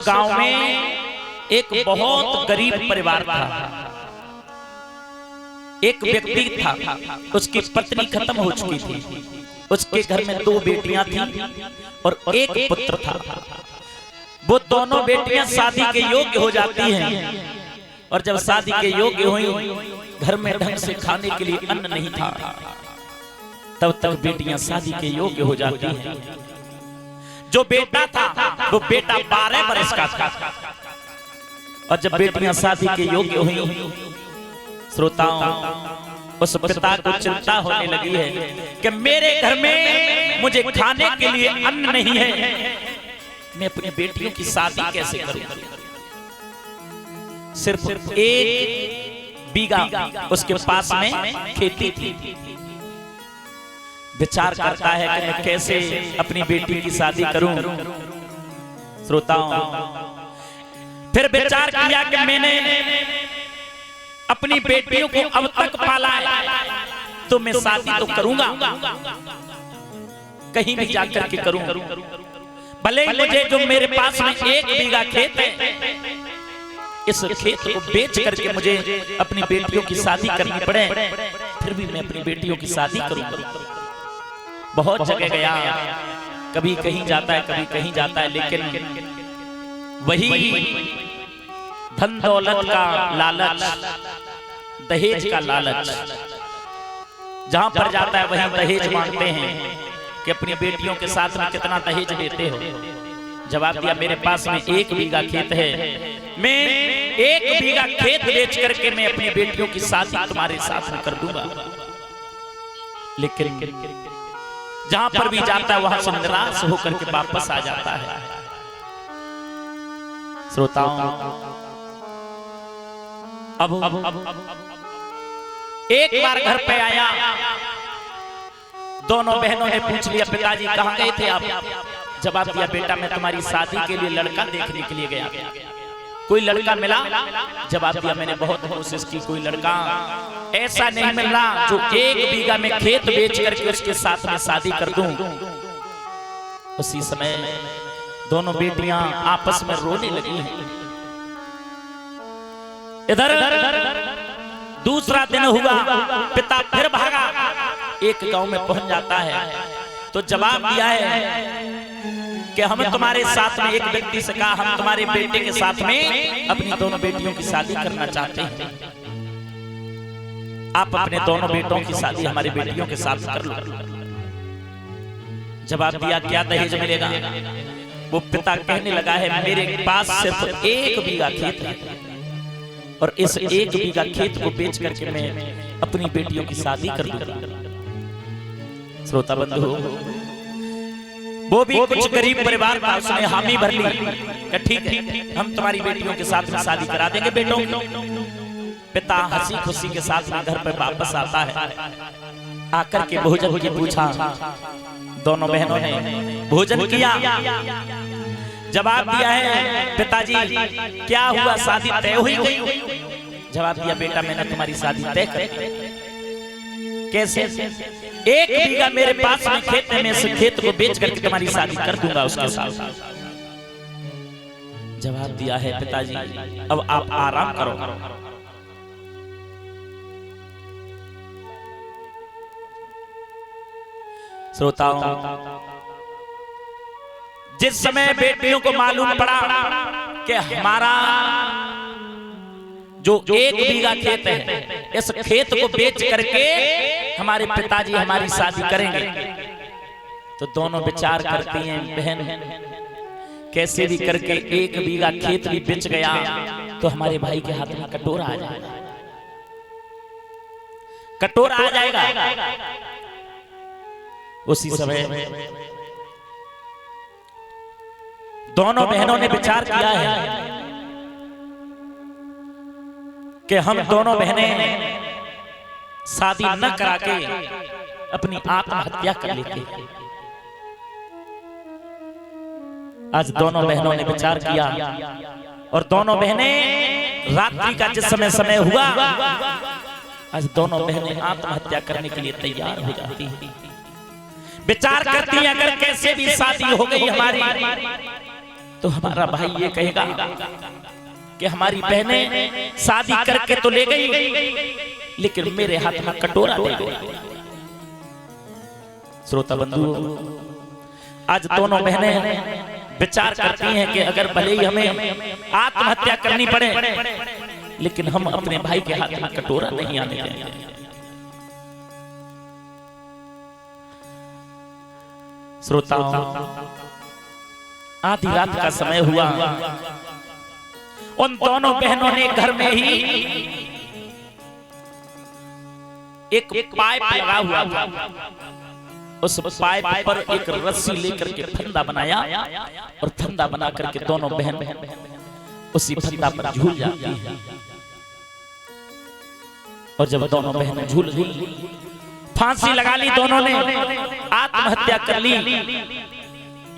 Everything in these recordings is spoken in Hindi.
गांव में एक बहुत गरीब परिवार था। एक व्यक्ति था, उसकी पत्नी खत्म हो चुकी थी। उसके घर में 2 बेटियां थी और एक पुत्र था। वो दोनों बेटियां शादी के योग्य हो जाती हैं और जब शादी के योग्य हुई, घर में ढंग से खाने के लिए अन्न नहीं था। तब तक बेटियां शादी के योग्य हो जाती हैं। जो बेटा था वो बेटा 12 वर्ष का था और जब बेटियां शादी के योग्य हुई, श्रोताओं, उस पिता को चिंता होने लगी है कि मेरे घर में मुझे खाने के लिए अन्न नहीं है, मैं अपनी बेटियों की शादी कैसे करूं। सिर्फ 1 बीघा उसके पास में खेती थी। विचार करता है कि मैं कैसे अपनी बेटी की शादी करूं। श्रोताओं, फिर विचार किया कि मैंने अपनी बेटियों को अब तक पाला है तो मैं शादी तो करूंगा, कहीं भी जाकर के करूं। भले ही मुझे जो मेरे पास में 1 बीघा खेत है, इस खेत को बेच करके मुझे अपनी बेटियों की शादी करनी पड़े, फिर भी मैं अपनी बेटियों की शादी करूंगा। बहुत जगह गया, कभी कहीं जाता है, कभी कहीं जाता है, लेकिन वही धन दौलत का लालच, दहेज का लालच, जहां पर जाता है वहीं दहेज मांगते हैं कि अपनी बेटियों के साथ में कितना दहेज देते हो। जवाब दिया, मेरे पास में 1 बीघा खेत है, मैं 1 बीघा खेत बेच करके मैं अपनी बेटियों की शादी तुम्हारे साथ में कर दूंगा। लेकिन जहां पर भी जाता है वहां से निराश होकर के वापस आ जाता है। श्रोताओं, अब एक बार घर पे आया, दोनों बहनों ने पूछ लिया, पिताजी कहां गए थे आप? जवाब दिया, बेटा मैं तुम्हारी शादी के लिए लड़का देखने के लिए गया, कोई लड़का मिला? जवाब दिया, मैंने बहुत कोशिश की, कोई लड़का ऐसा नहीं मिल रहा जो 1 बीघा में खेत बेच करके उसके साथ में शादी कर दूं। उसी समय दोनों बेटियां आपस में रोने लगी हैं। इधर दूसरा दिन हुआ, पिता फिर भागा, एक गांव में पहुंच जाता है तो जवाब दिया है कि हम तुम्हारे साथ में, एक व्यक्ति से कहा, हम तुम्हारे बेटे के साथ में अपनी दोनों बेटियों की शादी करना चाहते हैं, आप अपने दोनों बेटों की शादी हमारी बेटियों के साथ कर लो। जवाब दिया, क्या दहेज मिलेगा? वो पिता कहने लगा है, मेरे पास सिर्फ 1 बीघा खेत है और इस 1 बीघा खेत को बेच करके मैं अपनी बेटियों की शादी कर दूंगा। श्रोता बंधु, वो भी कुछ गरीब परिवार था, उसने हामी भर ली, ठीक है हम तुम्हारी बेटियों के साथ में शादी करा देंगे बेटों की। पिता हंसी खुशी के साथ में घर पर वापस आता है, आकर के भोजन की पूछा। दोनों बहनों ने भोजन किया। जवाब दिया है, पिताजी क्या हुआ, शादी तय हुई? जवाब दिया, बेटा मैंने तुम्हारी शादी तय कर। कैसे? 1 बीघा मेरे पास में खेत है, मैं इस खेत को बेच करके तुम्हारी शादी कर दूंगा उसके साथ। जवाब दिया है, पिताजी अब आप आराम करो। श्रोताओं, जिस समय बेटियों को मालूम पड़ा कि हमारा जो 1 बीघा खेत है, इस खेत को बेच करके हमारे पिताजी हमारी शादी करेंगे, तो दोनों विचार करती हैं, बहन कैसे भी करके 1 बीघा खेत भी बेच गया तो हमारे भाई के हाथ में कटोरा आ जाएगा, कटोरा आ जाएगा। उसी समय दोनों बहनों ने विचार किया है कि हम दोनों बहनें शादी न करा के अपनी आत्महत्या कर लेते। आज दोनों बहनों ने विचार किया और दोनों बहनें रात्रि का जिस समय हुआ, आज दोनों बहनें आत्महत्या करने के लिए तैयार हो जाती हैं। विचार करती हैं, अगर कैसे भी शादी हो गई हमारी तो हमारा भाई ये कहेगा कि हमारी बहनें शादी करके तो ले गई, लेकिन मेरे हाथ में कटोरा दे गई। श्रोता बंधु, आज दोनों बहनें विचार करती हैं कि अगर भले ही हमें आत्महत्या करनी पड़े, लेकिन हम अपने भाई के हाथ में कटोरा नहीं आने देंगे। श्रोताओं, आधी रात का समय हुआ, उन दोनों बहनों ने घर में ही एक पाइप लगा हुआ था, उस पाइप पर एक रस्सी लेकर के फंदा बनाया और फंदा बना करके दोनों बहन उसी फंदा पर झूल जाती है। और जब दोनों बहनें झूल फांसी लगा ली, दोनों ने आत्महत्या कर ली।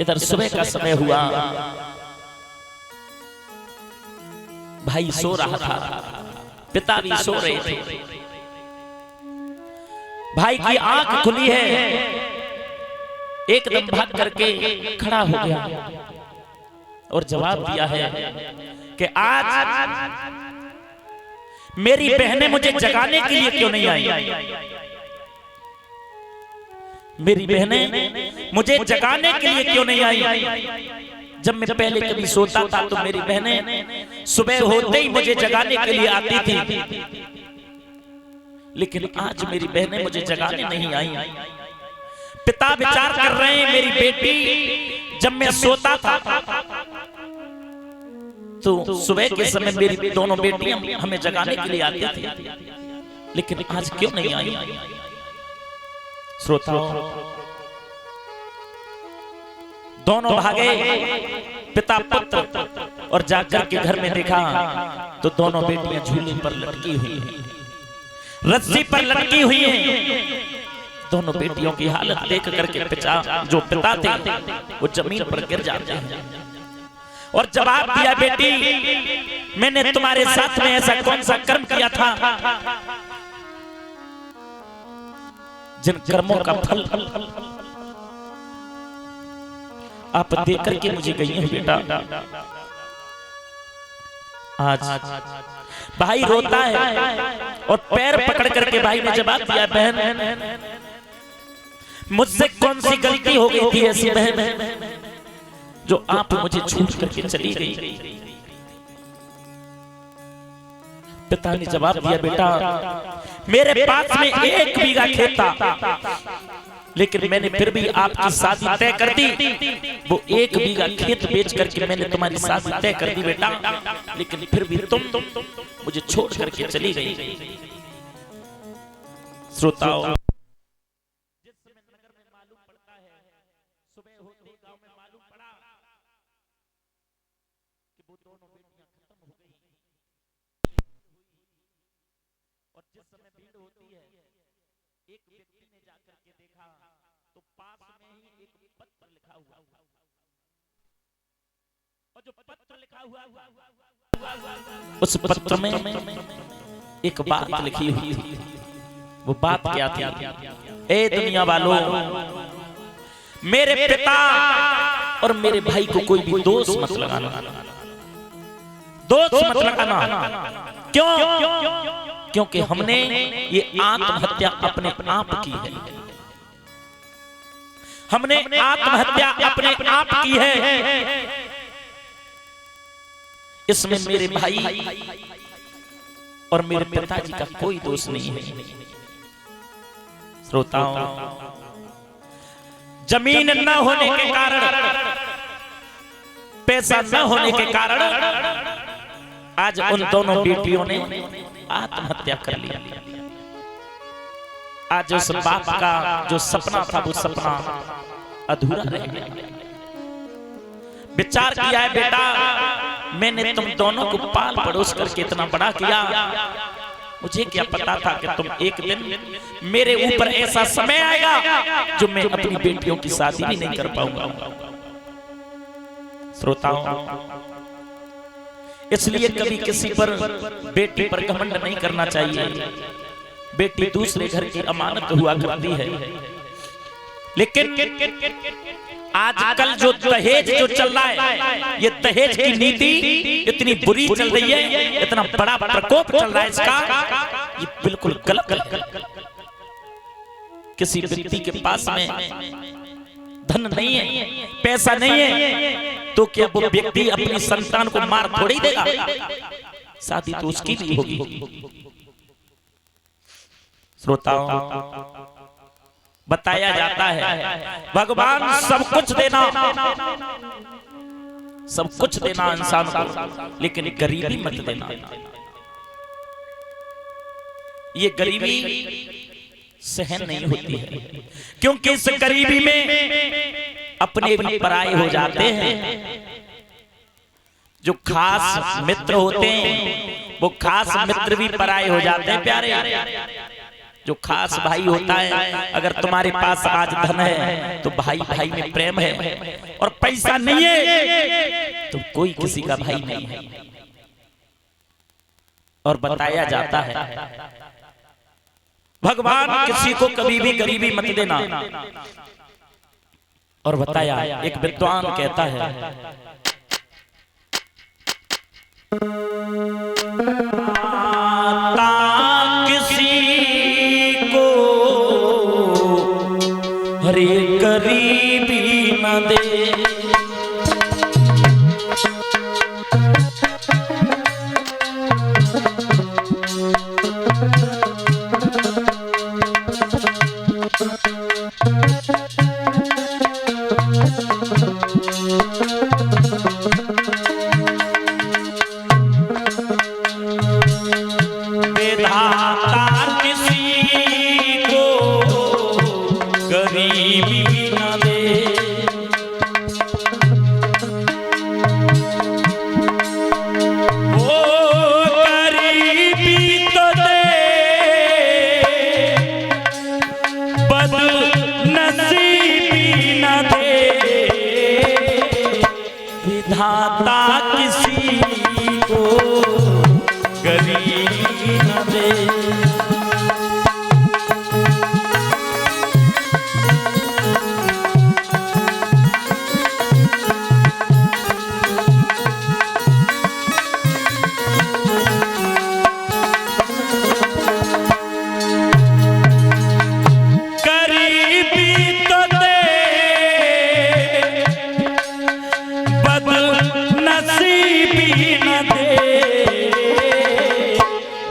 इधर सुबह का समय हुआ, भाई सो रहा था, पिता भी सो रहे थे। भाई की आंख खुली है, एकदम भाग करके खड़ा हो गया और जवाब दिया है कि आज मेरी बहनें मुझे जगाने के लिए क्यों नहीं आई? मेरी बहनें मुझे जगाने के लिए क्यों नहीं आई? जब मैं पहले कभी सोता था तो मेरी बहनें सुबह होते ही मुझे जगाने के लिए आती थी, लेकिन आज मेरी बहनें मुझे जगाने नहीं आई। पिता विचार कर रहे हैं, मेरी बेटी जब मैं सोता था तो सुबह के समय मेरी दोनों बेटियां हमें जगाने के लिए आती थी, लेकिन आज क्यों नहीं आई? श्रोताओं, दोनों भागे, पिता पुत्र, और जाकर के घर में देखा तो दोनों बेटियां झूले पर लटकी हुई हैं, रस्सी पर लटकी हुई हैं। दोनों बेटियों की हालत देख करके जो पिता थे वो जमीन पर गिर जाते हैं और जवाब दिया, बेटी मैंने तुम्हारे साथ में ऐसा कौन सा कर्म किया था जिन कर्मों का फल आप देख करके मुझे गई हैं बेटा? आज भाई रोता है और पैर पकड़ करके भाई ने जवाब दिया, बहन मुझसे कौन सी गलती हो गई थी ऐसी बहन जो आप मुझे छूट करके चली गई? पिता ने जवाब दिया, बेटा मेरे पास में 1 बीघा खेत था, लेकिन मैंने फिर भी आपकी शादी तय कर दी। वो 1 बीघा खेत बेच करके मैंने तुम्हारी शादी तय कर दी बेटा, लेकिन फिर भी तुम मुझे छोड़ करके चली गई। श्रोताओं, जिस समय नगर में मालूम पड़ता है, सुबह होते ही गांव में मालूम पड़ा कि वो दोनों बेटियां खत्म हो गई। और जिस समय भीड़ होती है, एक व्यक्ति ने जाकर के देखा तो पास में ही एक पत्र लिखा हुआ, और जो पत्र लिखा हुआ उस पत्र में एक बात लिखी हुई थी। वो बात क्या थी? ए दुनिया वालों, मेरे पिता और मेरे भाई को कोई भी दोष मत लगाना, दोष मत लगाना। क्यों? क्योंकि हमने ये आत्महत्या अपने आप की है, हमने आत्महत्या अपने आप की है। इसमें मेरे भाई और मेरे पिताजी का कोई दोष नहीं है। श्रोताओं, जमीन न होने के कारण, पैसा न होने के कारण आज उन दोनों बेटियों ने आत्महत्या कर लिया। आज उस बाप का जो सपना था वो सपना अधूरा रह गया। विचार किया है, बेटा मैंने तुम दोनों को पाल पड़ोस करके इतना बड़ा किया, मुझे क्या पता था कि तुम एक दिन मेरे ऊपर ऐसा समय आएगा जो मैं अपनी बेटियों की शादी भी नहीं कर पाऊंगा। श्रोताओं, इसलिए कभी किसी पर बेटी पर घमंड नहीं करना चाहिए। बेटी दूसरे घर की अमानत हुआ करती है, लेकिन आजकल जो दहेज जो चल रहा है, ये दहेज की नीति इतनी बुरी चल रही है, इतना बड़ा प्रकोप चल रहा है इसका, ये बिल्कुल गलत है। किसी व्यक्ति के पास में धन नहीं है, पैसा नहीं है, तो क्या वो व्यक्ति अपनी संतान को मार थोड़ी देगा? शादी तो उसकी भी होगी। श्रोताओं, बताया जाता है भगवान सब कुछ देना, सब कुछ देना इंसान को, लेकिन गरीबी मत देना। ये गरीबी सहन नहीं होती है, क्योंकि इस गरीबी में अपने भी पराये हो जाते हैं। जो खास मित्र होते हैं वो खास मित्र भी पराये हो जाते हैं प्यारे। जो खास भाई होता है, अगर तुम्हारे पास आज धन है तो भाई भाई में प्रेम है, और पैसा नहीं है तो कोई किसी का भाई नहीं है। और बताया जाता है भगवान किसी को कभी भी गरीबी मत देना। और बताया, एक विद्वान कहता है किसी को हरे गरीबी न दे, विधाता किसी को गरीबी न दे।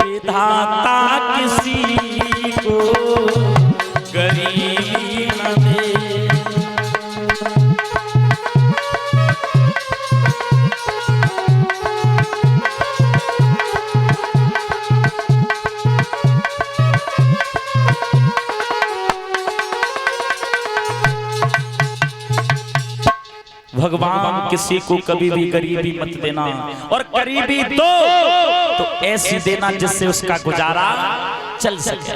विधाता किसी को गरीबी न दे। भगवान किसी को कभी भी गरीबी मत देना, और गरीबी तो ऐसी देना जिससे उसका गुजारा चल सके।